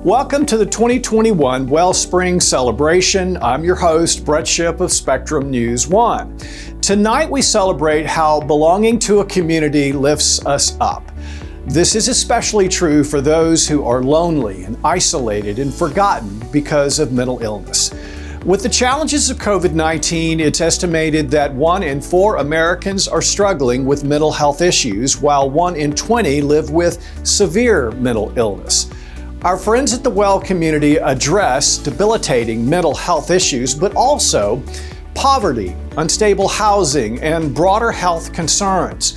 Welcome to the 2021 Wellspring Celebration. I'm your host, Brett Shipp of Spectrum News 1. Tonight we celebrate how belonging to a community lifts us up. This is especially true for those who are lonely and isolated and forgotten because of mental illness. With the challenges of COVID-19, it's estimated that 1 in 4 Americans are struggling with mental health issues, while 1 in 20 live with severe mental illness. Our friends at the Well community address debilitating mental health issues, but also poverty, unstable housing, and broader health concerns.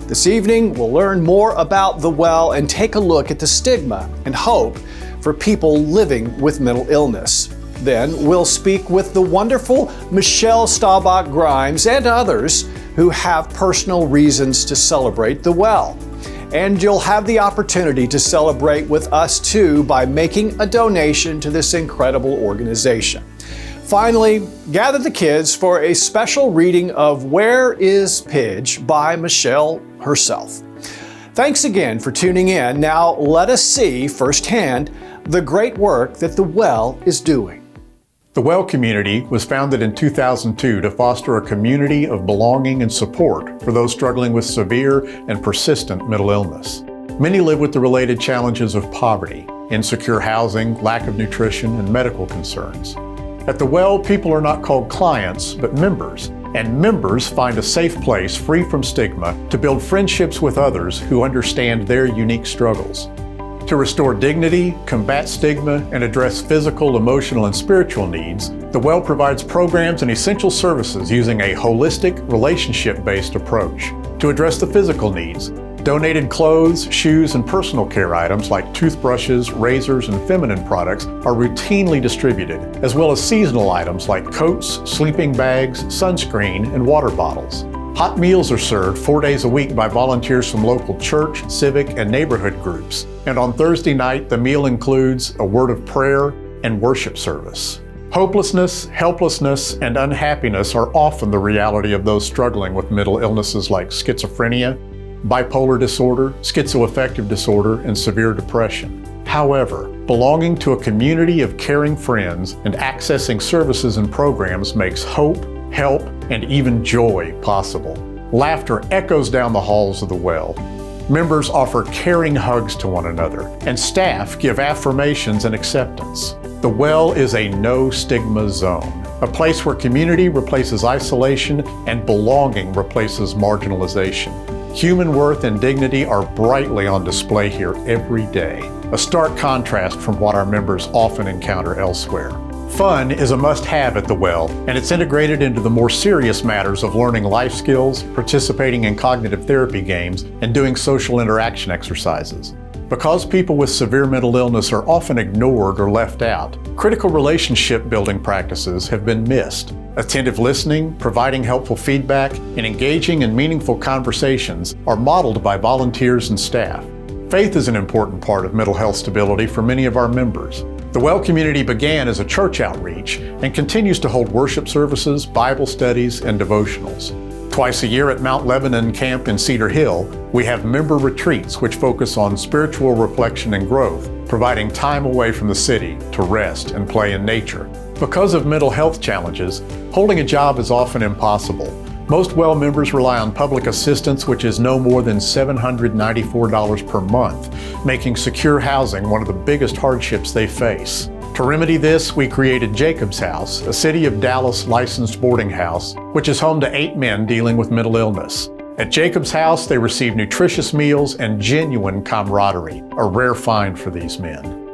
This evening, we'll learn more about the Well and take a look at the stigma and hope for people living with mental illness. Then we'll speak with the wonderful Michelle Staubach Grimes and others who have personal reasons to celebrate the Well. And you'll have the opportunity to celebrate with us too by making a donation to this incredible organization. Finally, gather the kids for a special reading of Where is Pidge by Michelle herself. Thanks again for tuning in. Now let us see firsthand the great work that the Well is doing. The Well community was founded in 2002 to foster a community of belonging and support for those struggling with severe and persistent mental illness. Many live with the related challenges of poverty, insecure housing, lack of nutrition, and medical concerns. At the Well, people are not called clients, but members, and members find a safe place free from stigma to build friendships with others who understand their unique struggles. To restore dignity, combat stigma, and address physical, emotional, and spiritual needs, the Well provides programs and essential services using a holistic, relationship-based approach. To address the physical needs, donated clothes, shoes, and personal care items like toothbrushes, razors, and feminine products are routinely distributed, as well as seasonal items like coats, sleeping bags, sunscreen, and water bottles. Hot meals are served 4 days a week by volunteers from local church, civic, and neighborhood groups. And on Thursday night, the meal includes a word of prayer and worship service. Hopelessness, helplessness, and unhappiness are often the reality of those struggling with mental illnesses like schizophrenia, bipolar disorder, schizoaffective disorder, and severe depression. However, belonging to a community of caring friends and accessing services and programs makes hope, help, and even joy possible. Laughter echoes down the halls of the Well. Members offer caring hugs to one another, and staff give affirmations and acceptance. The Well is a no-stigma zone, a place where community replaces isolation and belonging replaces marginalization. Human worth and dignity are brightly on display here every day, a stark contrast from what our members often encounter elsewhere. Fun is a must-have at the Well, and it's integrated into the more serious matters of learning life skills, participating in cognitive therapy games, and doing social interaction exercises. Because people with severe mental illness are often ignored or left out, critical relationship building practices have been missed. Attentive listening, providing helpful feedback, and engaging in meaningful conversations are modeled by volunteers and staff. Faith is an important part of mental health stability for many of our members. The Well community began as a church outreach and continues to hold worship services, Bible studies, and devotionals. Twice a year at Mount Lebanon Camp in Cedar Hill, we have member retreats which focus on spiritual reflection and growth, providing time away from the city to rest and play in nature. Because of mental health challenges, holding a job is often impossible. Most Well members rely on public assistance, which is no more than $794 per month, making secure housing one of the biggest hardships they face. To remedy this, we created Jacob's House, a City of Dallas licensed boarding house, which is home to 8 men dealing with mental illness. At Jacob's House, they receive nutritious meals and genuine camaraderie, a rare find for these men.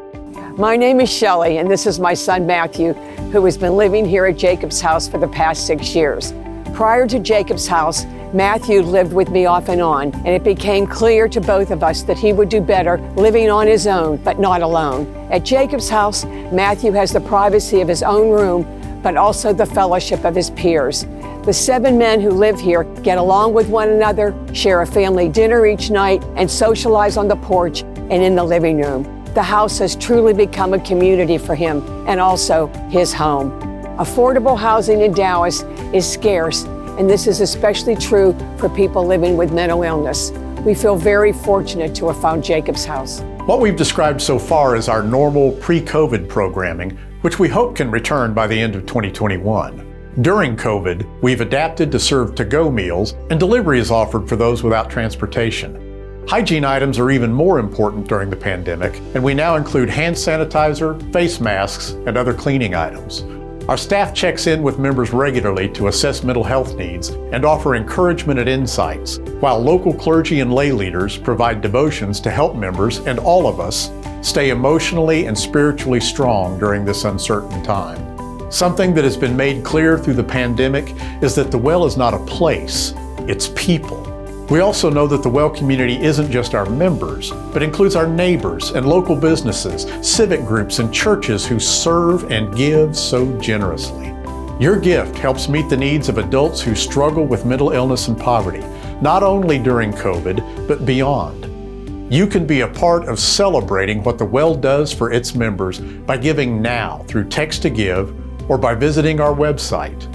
My name is Shelley, and this is my son Matthew, who has been living here at Jacob's House for the past 6 years. Prior to Jacob's House, Matthew lived with me off and on, and it became clear to both of us that he would do better living on his own, but not alone. At Jacob's House, Matthew has the privacy of his own room, but also the fellowship of his peers. The 7 men who live here get along with one another, share a family dinner each night, and socialize on the porch and in the living room. The house has truly become a community for him and also his home. Affordable housing in Dallas is scarce, and this is especially true for people living with mental illness. We feel very fortunate to have found Jacob's House. What we've described so far is our normal pre-COVID programming, which we hope can return by the end of 2021. During COVID, we've adapted to serve to-go meals, and delivery is offered for those without transportation. Hygiene items are even more important during the pandemic, and we now include hand sanitizer, face masks, and other cleaning items. Our staff checks in with members regularly to assess mental health needs and offer encouragement and insights, while local clergy and lay leaders provide devotions to help members and all of us stay emotionally and spiritually strong during this uncertain time. Something that has been made clear through the pandemic is that the Well is not a place, it's people. We also know that the Well community isn't just our members, but includes our neighbors and local businesses, civic groups, and churches who serve and give so generously. Your gift helps meet the needs of adults who struggle with mental illness and poverty, not only during COVID, but beyond. You can be a part of celebrating what the Well does for its members by giving now through Text to Give or by visiting our website.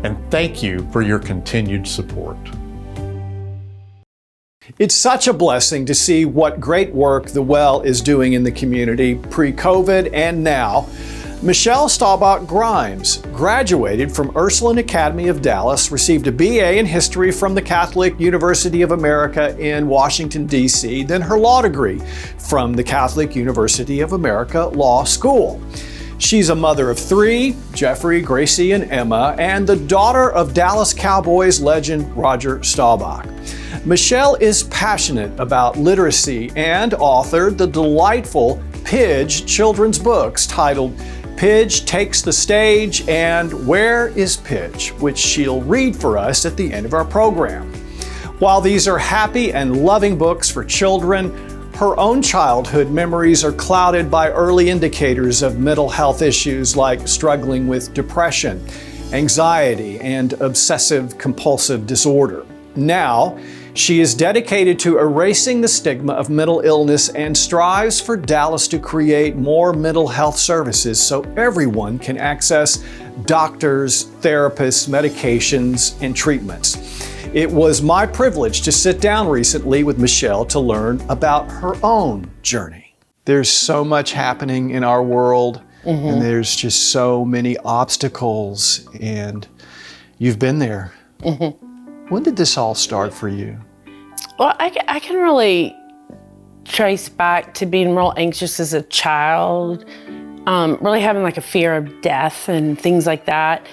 And thank you for your continued support. It's such a blessing to see what great work the Well is doing in the community pre-COVID and now. Michelle Staubach Grimes graduated from Ursuline Academy of Dallas, received a BA in History from the Catholic University of America in Washington, D.C., then her law degree from the Catholic University of America Law School. She's a mother of three, Jeffrey, Gracie, and Emma, and the daughter of Dallas Cowboys legend Roger Staubach. Michelle is passionate about literacy and authored the delightful Pidge children's books titled Pidge Takes the Stage and Where is Pidge, which she'll read for us at the end of our program. While these are happy and loving books for children, her own childhood memories are clouded by early indicators of mental health issues like struggling with depression, anxiety, and obsessive-compulsive disorder. Now, she is dedicated to erasing the stigma of mental illness and strives for Dallas to create more mental health services so everyone can access doctors, therapists, medications, and treatments. It was my privilege to sit down recently with Michelle to learn about her own journey. There's so much happening in our world, and there's just so many obstacles, and you've been there. When did this all start for you? Well, I can really trace back to being real anxious as a child, really having like a fear of death and things like that.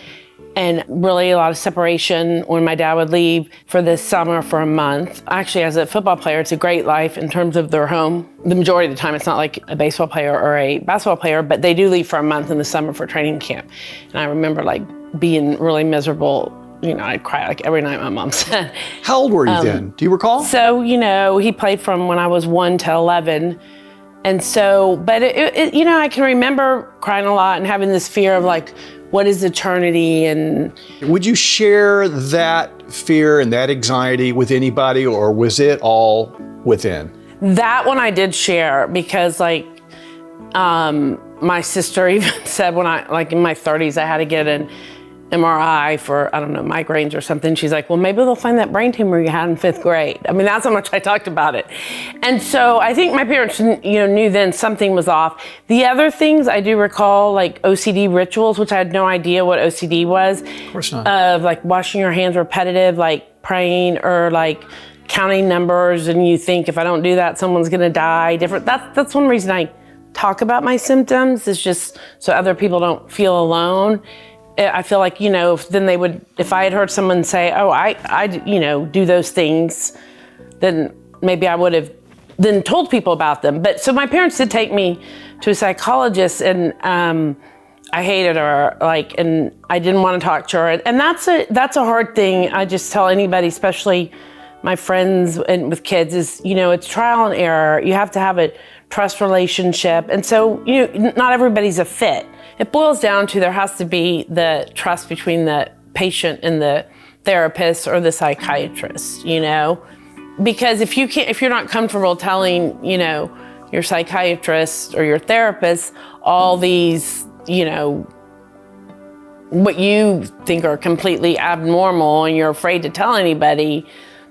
And really a lot of separation when my dad would leave for the summer for a month. Actually, as a football player, it's a great life in terms of their home. The majority of the time, it's not like a baseball player or a basketball player, but they do leave for a month in the summer for training camp. And I remember like being really miserable. You know, I'd cry like every night, my mom said. How old were you then? Do you recall? So, you know, he played from when I was 1 to 11. And so, but you know, I can remember crying a lot and having this fear of like, what is eternity? And would you share that fear and that anxiety with anybody, or was it all within? That one I did share because like, my sister even said when I, like in my 30s, I had to get an MRI for, I don't know, migraines or something. She's like, well, maybe they'll find that brain tumor you had in 5th grade. I mean, that's how much I talked about it. And so I think my parents, knew then something was off. The other things I do recall, like OCD rituals, which I had no idea what OCD was. Of course not. Of like washing your hands repetitive, like praying or like counting numbers. And you think if I don't do that, someone's gonna die. That's one reason I talk about my symptoms, is just so other people don't feel alone. I feel like, if I had heard someone say, oh, I do those things, then maybe I would have then told people about them. But so my parents did take me to a psychologist, and I hated her, and I didn't want to talk to her. And that's a hard thing. I just tell anybody, especially my friends and with kids, is, it's trial and error. You have to have a trust relationship. And so, not everybody's a fit. It boils down to there has to be the trust between the patient and the therapist or the psychiatrist, because if you're not comfortable telling, your psychiatrist or your therapist all these, what you think are completely abnormal and you're afraid to tell anybody,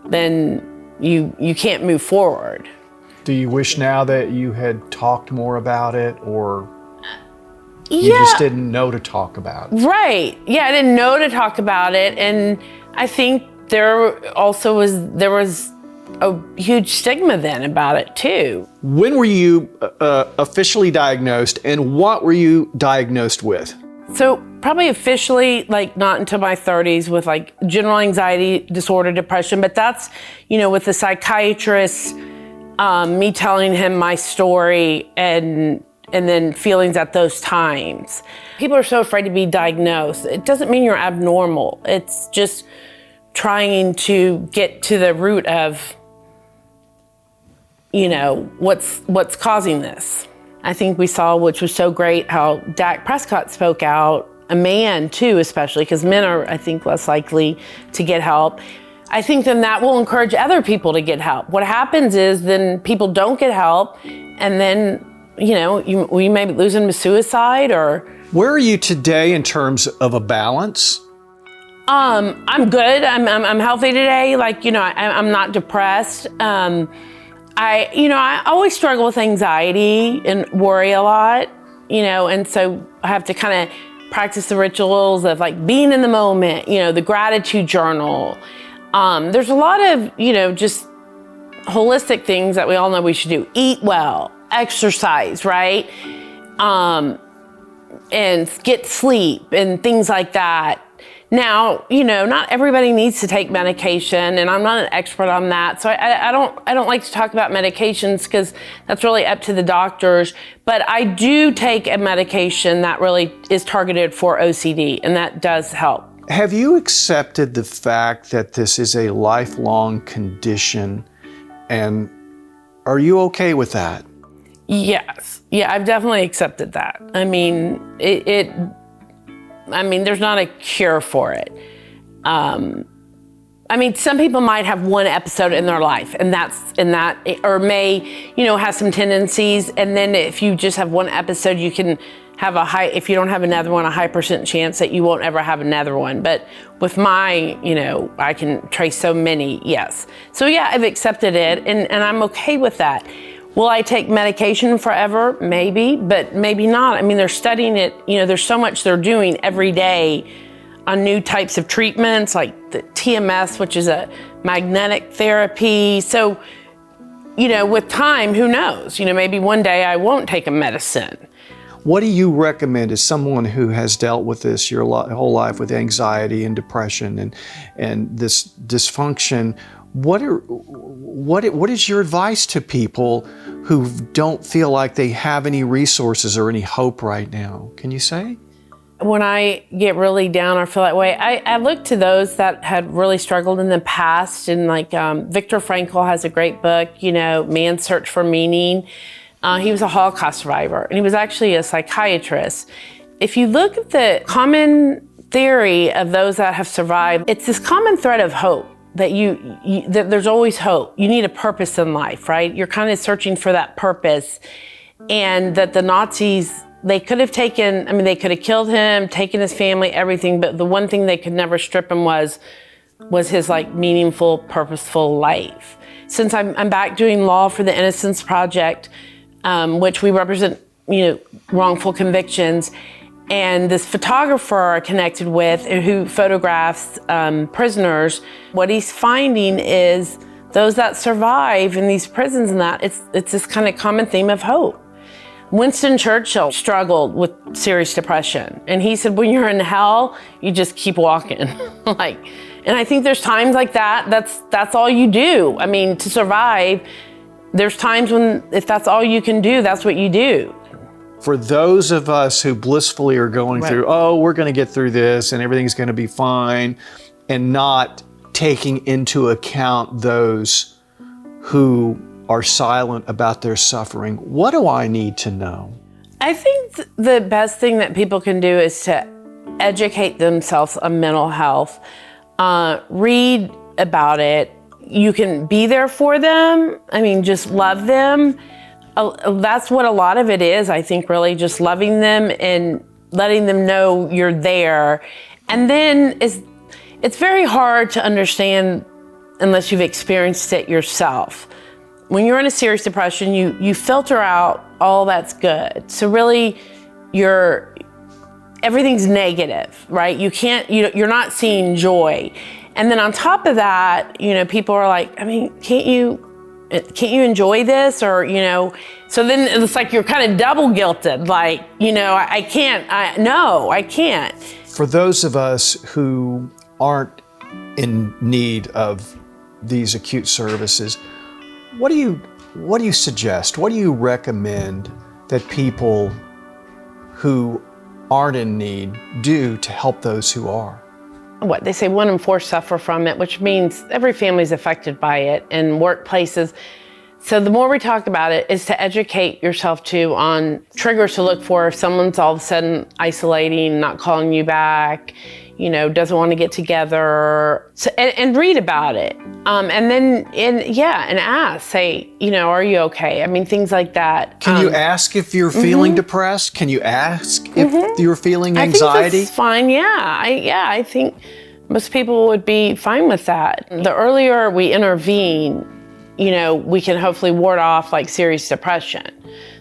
then you can't move forward. Do you wish now that you had talked more about it, or you Yeah, just didn't know to talk about it? right. Yeah, I didn't know to talk about it, and I think there was a huge stigma then about it too. When were you officially diagnosed, and what were you diagnosed with? So probably officially, like, not until my 30s with like general anxiety disorder, depression, but that's, with the psychiatrist, me telling him my story and then feelings at those times. People are so afraid to be diagnosed. It doesn't mean you're abnormal. It's just trying to get to the root of, what's causing this. I think we saw, which was so great, how Dak Prescott spoke out, a man too, especially, because men are, I think, less likely to get help. I think then that will encourage other people to get help. What happens is then people don't get help, and then, we may be losing to suicide or. Where are you today in terms of a balance? I'm good. I'm healthy today. I'm not depressed. I always struggle with anxiety and worry a lot, and so I have to kind of practice the rituals of like being in the moment, the gratitude journal. There's a lot of, just holistic things that we all know we should do. Eat well, exercise, right? And get sleep and things like that. Now, not everybody needs to take medication, and I'm not an expert on that. So I don't like to talk about medications because that's really up to the doctors. But I do take a medication that really is targeted for OCD, and that does help. Have you accepted the fact that this is a lifelong condition, and are you okay with that? Yes. Yeah, I've definitely accepted that. I mean, there's not a cure for it. Some people might have one episode in their life, or may, have some tendencies. And then if you just have one episode, you can have if you don't have another one, a high % chance that you won't ever have another one. But with my, I can trace so many, yes. So yeah, I've accepted it, and I'm okay with that. Will I take medication forever? Maybe, but maybe not. They're studying it. There's so much they're doing every day on new types of treatments, like the TMS, which is a magnetic therapy. So, with time, who knows? Maybe one day I won't take a medicine. What do you recommend as someone who has dealt with this your whole life, with anxiety and depression and this dysfunction? What is your advice to people who don't feel like they have any resources or any hope right now? Can you say? When I get really down or feel that way, I look to those that had really struggled in the past. And like Viktor Frankl has a great book, Man's Search for Meaning. He was a Holocaust survivor, and he was actually a psychiatrist. If you look at the common theory of those that have survived, it's this common thread of hope. That that there's always hope. You need a purpose in life, right? You're kind of searching for that purpose. And that the Nazis, they could have they could have killed him, taken his family, everything, but the one thing they could never strip him was his like meaningful, purposeful life. Since I'm back doing law for the Innocence Project, which we represent, wrongful convictions. And this photographer I connected with who photographs prisoners, what he's finding is those that survive in these prisons and that, it's this kind of common theme of hope. Winston Churchill struggled with serious depression. And he said, when you're in hell, you just keep walking. And I think there's times like that, that's all you do. To survive, there's times when if that's all you can do, that's what you do. For those of us who blissfully are going through, we're going to get through this and everything's going to be fine, and not taking into account those who are silent about their suffering, what do I need to know? I think the best thing that people can do is to educate themselves on mental health, read about it. You can be there for them. Just love them. That's what a lot of it is, I think, really just loving them and letting them know you're there. And then it's very hard to understand unless you've experienced it yourself. when you're in a serious depression, you filter out all that's good. So really, everything's negative, right? You're not seeing joy. And then on top of that, people are like, I mean, can't you enjoy this? Or, so then it's like you're kind of double guilted. Like, I can't. For those of us who aren't in need of these acute services, what do you suggest? What do you recommend that people who aren't in need do to help those who are? What they say, 1 in 4 suffer from it, which means every family is affected by it, and workplaces. So the more we talk about it is to educate yourself too on triggers to look for if someone's all of a sudden isolating, not calling you back, doesn't want to get together. So, and read about it. And then, and ask, say, are you okay? I mean, things like that. Can you ask if you're feeling depressed? Can you ask if you're feeling anxiety? I think that's fine, I think most people would be fine with that. The earlier we intervene, we can hopefully ward off like serious depression.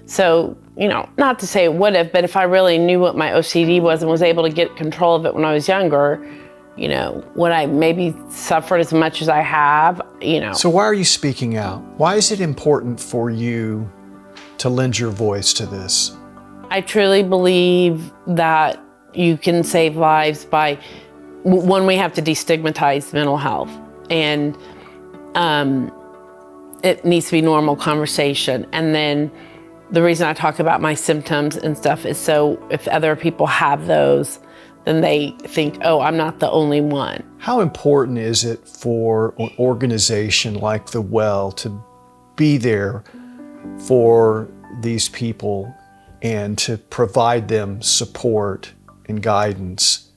So, not to say it would have, but if I really knew what my OCD was and was able to get control of it when I was younger, would I maybe suffered as much as I have, So why are you speaking out? Why is it important for you to lend your voice to this? I truly believe that you can save lives by, one, we have to destigmatize mental health. And it needs to be normal conversation. And then the reason I talk about my symptoms and stuff is so if other people have those, then they think, oh, I'm not the only one. How important is it for an organization like the Well to be there for these people and to provide them support and guidance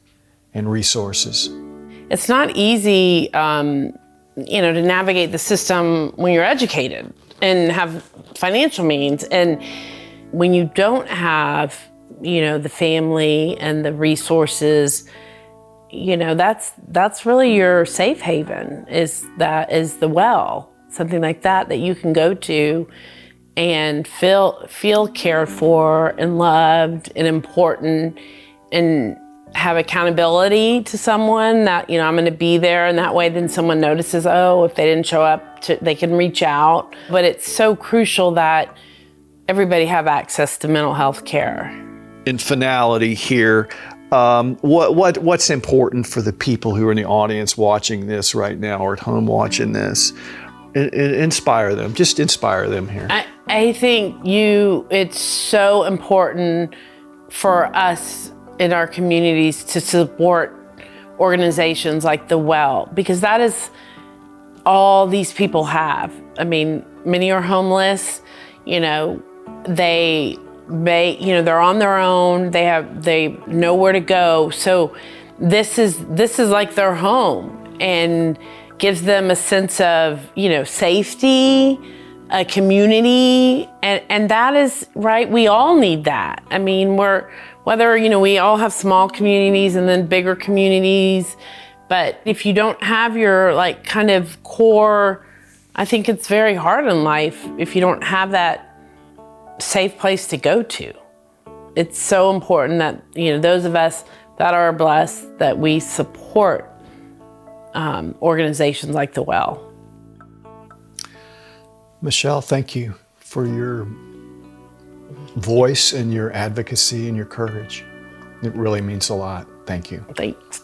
and resources? It's not easy, to navigate the system when you're educated and have financial means. And when you don't have, the family and the resources, that's really your safe haven, is the Well, something like that you can go to and feel cared for and loved and important and have accountability to someone that, I'm going to be there, and that way then someone notices, oh, if they didn't show up, they can reach out. But it's so crucial that everybody have access to mental health care. In finality here, what's important for the people who are in the audience watching this right now or at home watching this? Inspire them, just inspire them here. I think it's so important for us in our communities to support organizations like the Well, because that is all these people have. I mean, many are homeless, they're on their own, they know where to go. So this is like their home, and gives them a sense of, safety, a community, and that is right. We all need that. I mean, we all have small communities and then bigger communities, but if you don't have your kind of core, I think it's very hard in life if you don't have that safe place to go to. It's so important that, those of us that are blessed, that we support organizations like the Well. Michelle, thank you for your voice and your advocacy and your courage. It really means a lot. Thank you. Thanks.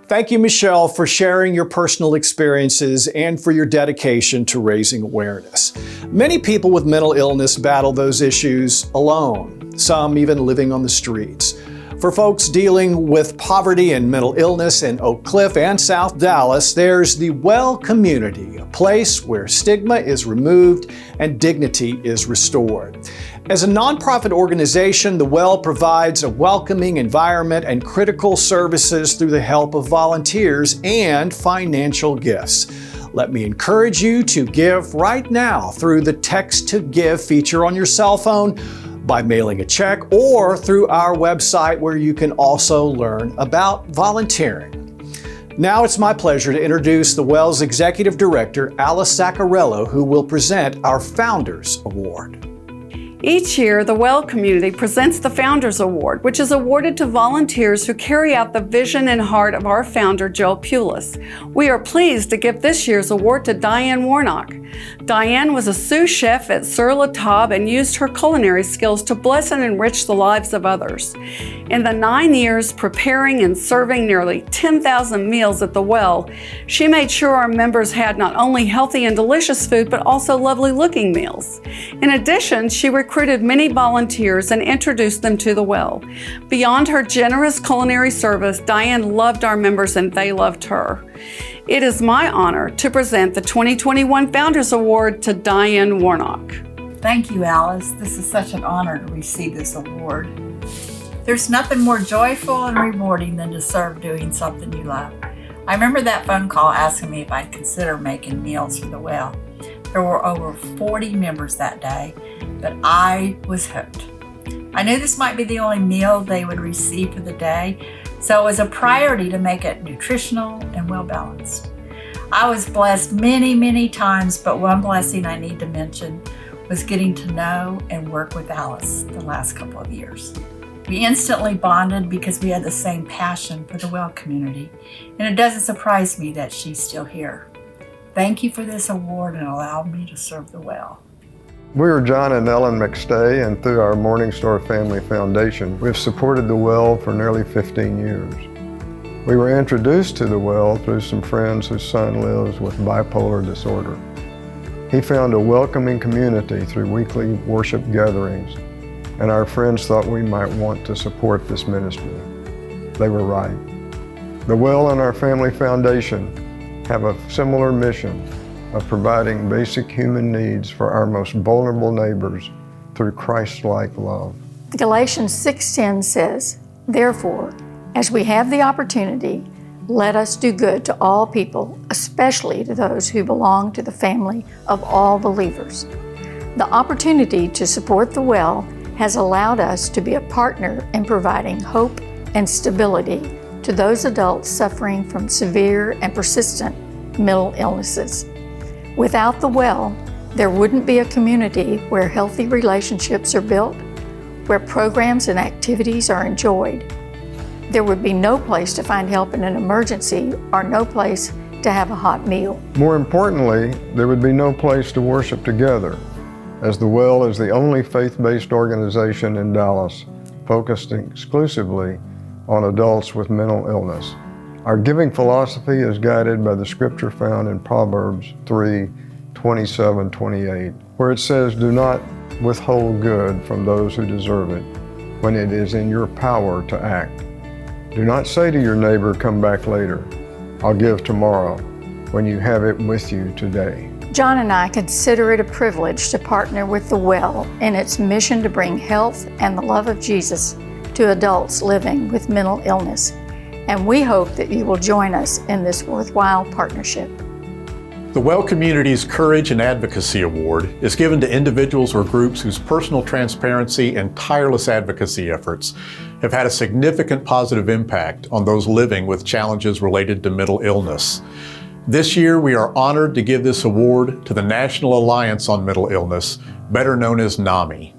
Thank you, Michelle, for sharing your personal experiences and for your dedication to raising awareness. Many people with mental illness battle those issues alone, some even living on the streets. For folks dealing with poverty and mental illness in Oak Cliff and South Dallas, there's the Well community, a place where stigma is removed and dignity is restored. As a nonprofit organization, the Well provides a welcoming environment and critical services through the help of volunteers and financial gifts. Let me encourage you to give right now through the Text to Give feature on your cell phone, by mailing a check, or through our website where you can also learn about volunteering. Now it's my pleasure to introduce the Well's Executive Director, Alice Zaccarello, who will present our Founders Award. Each year, the Well community presents the Founders Award, which is awarded to volunteers who carry out the vision and heart of our founder, Joe Pulis. We are pleased to give this year's award to Diane Warnock. Diane was a sous chef at Sur La Table and used her culinary skills to bless and enrich the lives of others. In the 9 years preparing and serving nearly 10,000 meals at the Well, she made sure our members had not only healthy and delicious food, but also lovely looking meals. In addition, she recruited many volunteers and introduced them to the Well. Beyond her generous culinary service, Diane loved our members and they loved her. It is my honor to present the 2021 Founders Award to Diane Warnock. Thank you, Alice. This is such an honor to receive this award. There's nothing more joyful and rewarding than to serve doing something you love. I remember that phone call asking me if I'd consider making meals for the Well. There were over 40 members that day, but I was hooked. I knew this might be the only meal they would receive for the day, so it was a priority to make it nutritional and well-balanced. I was blessed many, many times, but one blessing I need to mention was getting to know and work with Alice the last couple of years. We instantly bonded because we had the same passion for the Well community, and it doesn't surprise me that she's still here. Thank you for this award and allowing me to serve the Well. We are John and Ellen McStay, and through our Morningstar Family Foundation, we've supported the Well for nearly 15 years. We were introduced to the Well through some friends whose son lives with bipolar disorder. He found a welcoming community through weekly worship gatherings, and our friends thought we might want to support this ministry. They were right. The Well and our Family Foundation have a similar mission of providing basic human needs for our most vulnerable neighbors through Christ-like love. Galatians 6:10 says, "Therefore, as we have the opportunity, let us do good to all people, especially to those who belong to the family of all believers." The opportunity to support the Well has allowed us to be a partner in providing hope and stability to those adults suffering from severe and persistent mental illnesses. Without the Well, there wouldn't be a community where healthy relationships are built, where programs and activities are enjoyed. There would be no place to find help in an emergency or no place to have a hot meal. More importantly, there would be no place to worship together, as the Well is the only faith-based organization in Dallas focused exclusively on adults with mental illness. Our giving philosophy is guided by the scripture found in Proverbs 3:27-28, where it says, "Do not withhold good from those who deserve it when it is in your power to act. Do not say to your neighbor, 'Come back later. I'll give tomorrow,' when you have it with you today." John and I consider it a privilege to partner with the Well in its mission to bring health and the love of Jesus to adults living with mental illness. And we hope that you will join us in this worthwhile partnership. The Well Community's Courage and Advocacy Award is given to individuals or groups whose personal transparency and tireless advocacy efforts have had a significant positive impact on those living with challenges related to mental illness. This year, we are honored to give this award to the National Alliance on Mental Illness, better known as NAMI.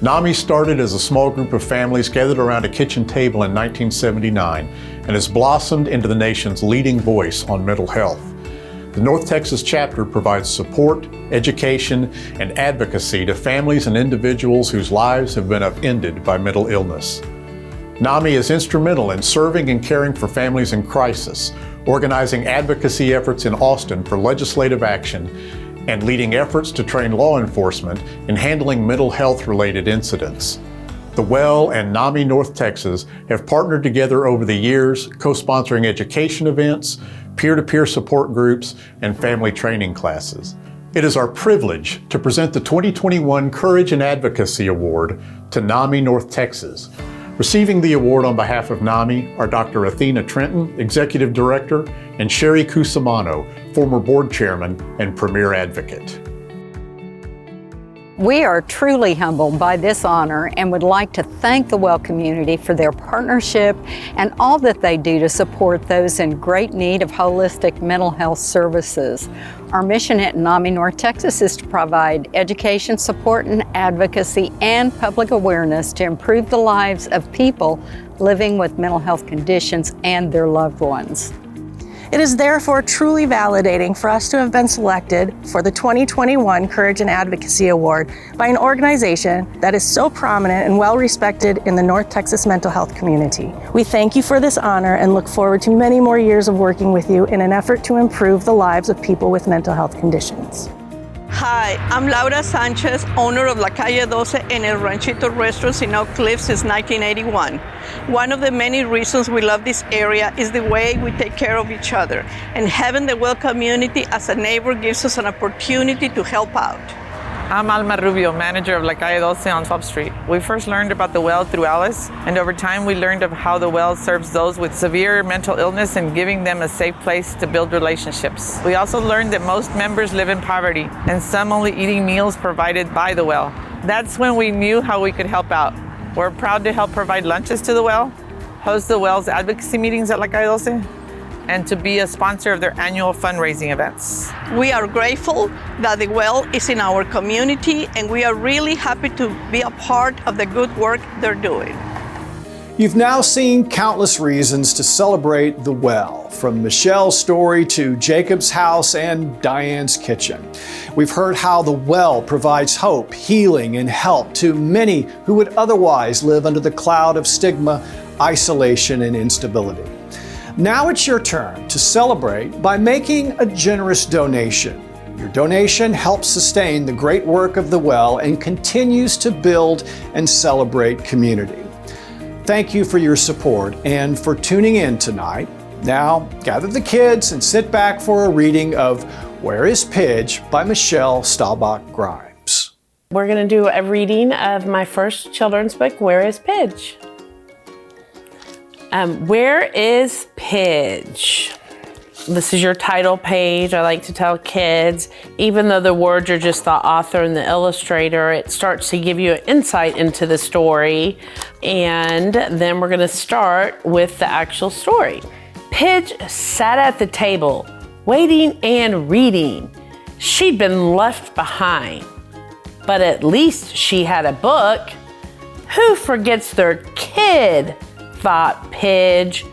NAMI started as a small group of families gathered around a kitchen table in 1979 and has blossomed into the nation's leading voice on mental health. The North Texas chapter provides support, education, and advocacy to families and individuals whose lives have been upended by mental illness. NAMI is instrumental in serving and caring for families in crisis, organizing advocacy efforts in Austin for legislative action, and leading efforts to train law enforcement in handling mental health-related incidents. The Well and NAMI North Texas have partnered together over the years, co-sponsoring education events, peer-to-peer support groups, and family training classes. It is our privilege to present the 2021 Courage and Advocacy Award to NAMI North Texas. Receiving the award on behalf of NAMI are Dr. Athena Trenton, Executive Director, and Sherry Cusimano, former Board Chairman and Premier Advocate. We are truly humbled by this honor and would like to thank the Well community for their partnership and all that they do to support those in great need of holistic mental health services. Our mission at NAMI North Texas is to provide education, support, and advocacy and public awareness to improve the lives of people living with mental health conditions and their loved ones. It is therefore truly validating for us to have been selected for the 2021 Courage and Advocacy Award by an organization that is so prominent and well respected in the North Texas mental health community. We thank you for this honor and look forward to many more years of working with you in an effort to improve the lives of people with mental health conditions. Hi, I'm Laura Sanchez, owner of La Calle 12 and El Ranchito restaurants in Oak Cliff since 1981. One of the many reasons we love this area is the way we take care of each other, and having the Well community as a neighbor gives us an opportunity to help out. I'm Alma Rubio, manager of La Calle 12 on Sub Street. We first learned about the Well through Alice, and over time we learned of how the Well serves those with severe mental illness and giving them a safe place to build relationships. We also learned that most members live in poverty, and some only eating meals provided by the Well. That's when we knew how we could help out. We're proud to help provide lunches to the Well, host the Well's advocacy meetings at La Calle 12, and to be a sponsor of their annual fundraising events. We are grateful that the Well is in our community, and we are really happy to be a part of the good work they're doing. You've now seen countless reasons to celebrate the Well, from Michelle's story to Jacob's house and Diane's kitchen. We've heard how the Well provides hope, healing, and help to many who would otherwise live under the cloud of stigma, isolation, and instability. Now it's your turn to celebrate by making a generous donation. Your donation helps sustain the great work of the Well and continues to build and celebrate community. Thank you for your support and for tuning in tonight. Now, gather the kids and sit back for a reading of Where is Pidge by Michelle Staubach Grimes. We're going to do a reading of my first children's book, Where is Pidge? Where is Pidge? This is your title page. I like to tell kids, even though the words are just the author and the illustrator, it starts to give you an insight into the story. And then we're gonna start with the actual story. Pidge sat at the table, waiting and reading. She'd been left behind, but at least she had a book. Who forgets their kid? Thought Pidge.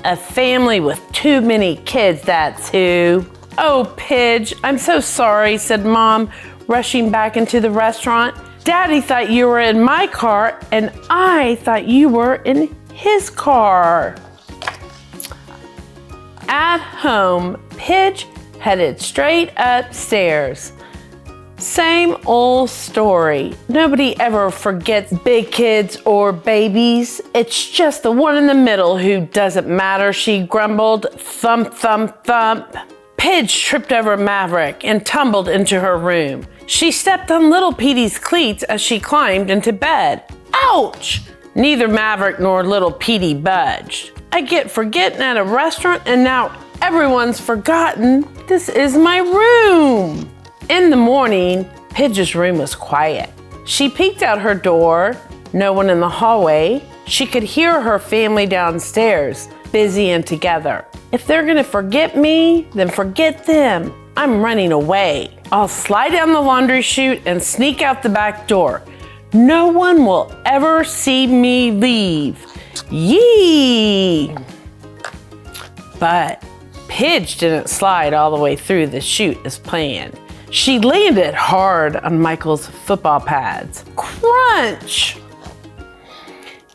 A family with too many kids, that's who. Oh, Pidge, I'm so sorry, said Mom, rushing back into the restaurant. Daddy thought you were in my car, and I thought you were in his car. At home, Pidge headed straight upstairs. Same old story. Nobody ever forgets big kids or babies. It's just the one in the middle who doesn't matter, she grumbled. Thump, thump, thump. Pidge tripped over Maverick and tumbled into her room. She stepped on little Petey's cleats as she climbed into bed. Ouch! Neither Maverick nor little Petey budged. I get forgetting at a restaurant and now everyone's forgotten. This is my room. In the morning, Pidge's room was quiet. She peeked out her door, no one in the hallway. She could hear her family downstairs, busy and together. If they're gonna forget me, then forget them. I'm running away. I'll slide down the laundry chute and sneak out the back door. No one will ever see me leave. Yee! But Pidge didn't slide all the way through the chute as planned. She landed hard on Michael's football pads. Crunch!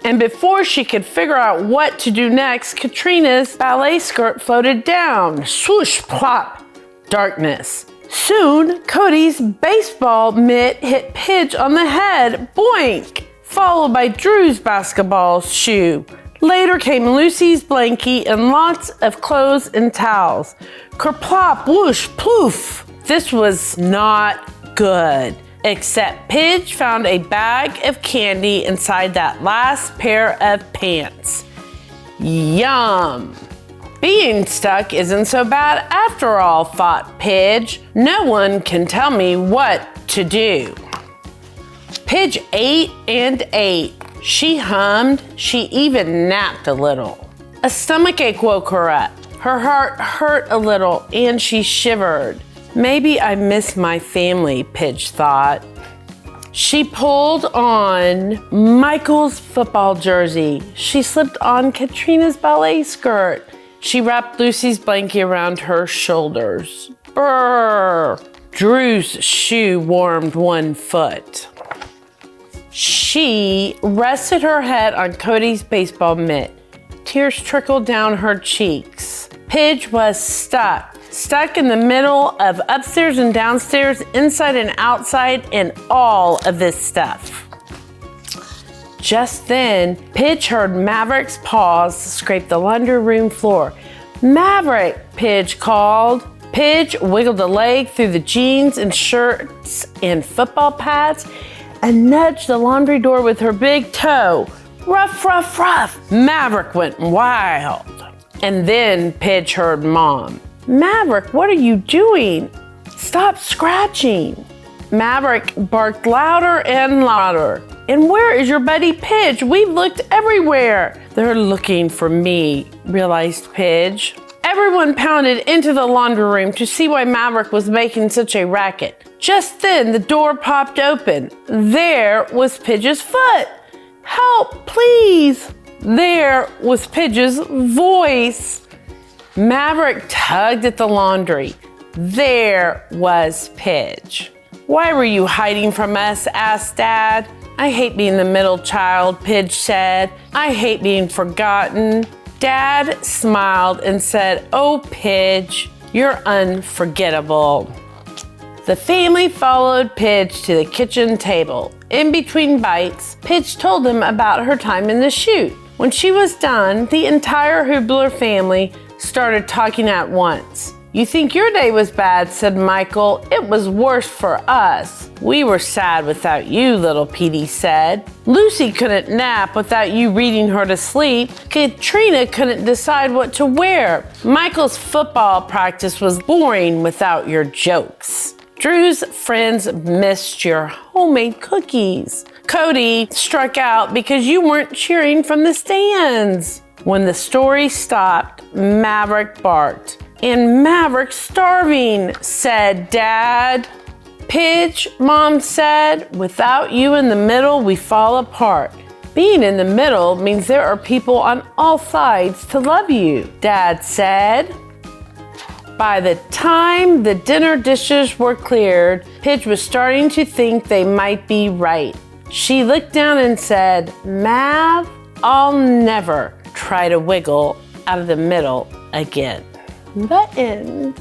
And before she could figure out what to do next, Katrina's ballet skirt floated down. Swoosh, plop, darkness. Soon, Cody's baseball mitt hit Pidge on the head. Boink! Followed by Drew's basketball shoe. Later came Lucy's blankie and lots of clothes and towels. Kerplop, whoosh, ploof. This was not good, except Pidge found a bag of candy inside that last pair of pants. Yum! Being stuck isn't so bad after all, thought Pidge. No one can tell me what to do. Pidge ate and ate. She hummed. She even napped a little. A stomachache woke her up. Her heart hurt a little and she shivered. Maybe I miss my family, Pidge thought. She pulled on Michael's football jersey. She slipped on Katrina's ballet skirt. She wrapped Lucy's blanket around her shoulders. Brrr! Drew's shoe warmed one foot. She rested her head on Cody's baseball mitt. Tears trickled down her cheeks. Pidge was stuck in the middle of upstairs and downstairs, inside and outside, and all of this stuff. Just then, Pidge heard Maverick's paws scrape the laundry room floor. "Maverick," Pidge called. Pidge wiggled a leg through the jeans and shirts and football pads and nudged the laundry door with her big toe. Ruff, ruff, ruff. Maverick went wild. And then Pidge heard Mom. "Maverick, what are you doing? Stop scratching." Maverick barked louder and louder. "And where is your buddy Pidge? We've looked everywhere." "They're looking for me," realized Pidge. Everyone pounded into the laundry room to see why Maverick was making such a racket. Just then, the door popped open. There was Pidge's foot. "Help, please." There was Pidge's voice. Maverick tugged at the laundry. There was Pidge. "Why were you hiding from us?" asked Dad. "I hate being the middle child," Pidge said. "I hate being forgotten." Dad smiled and said, "Oh, Pidge, you're unforgettable." The family followed Pidge to the kitchen table. In between bites, Pidge told them about her time in the chute. When she was done, the entire Hubler family started talking at once. "You think your day was bad," said Michael. "It was worse for us." "We were sad without you," little Petey said. "Lucy couldn't nap without you reading her to sleep. Katrina couldn't decide what to wear. Michael's football practice was boring without your jokes. Drew's friends missed your homemade cookies. Cody struck out because you weren't cheering from the stands." When the story stopped, Maverick barked. "And Maverick's starving," said Dad. "Pidge," Mom said, "without you in the middle, we fall apart. Being in the middle means there are people on all sides to love you," Dad said. By the time the dinner dishes were cleared, Pidge was starting to think they might be right. She looked down and said, "Mav, I'll never try to wiggle out of the middle again." The end.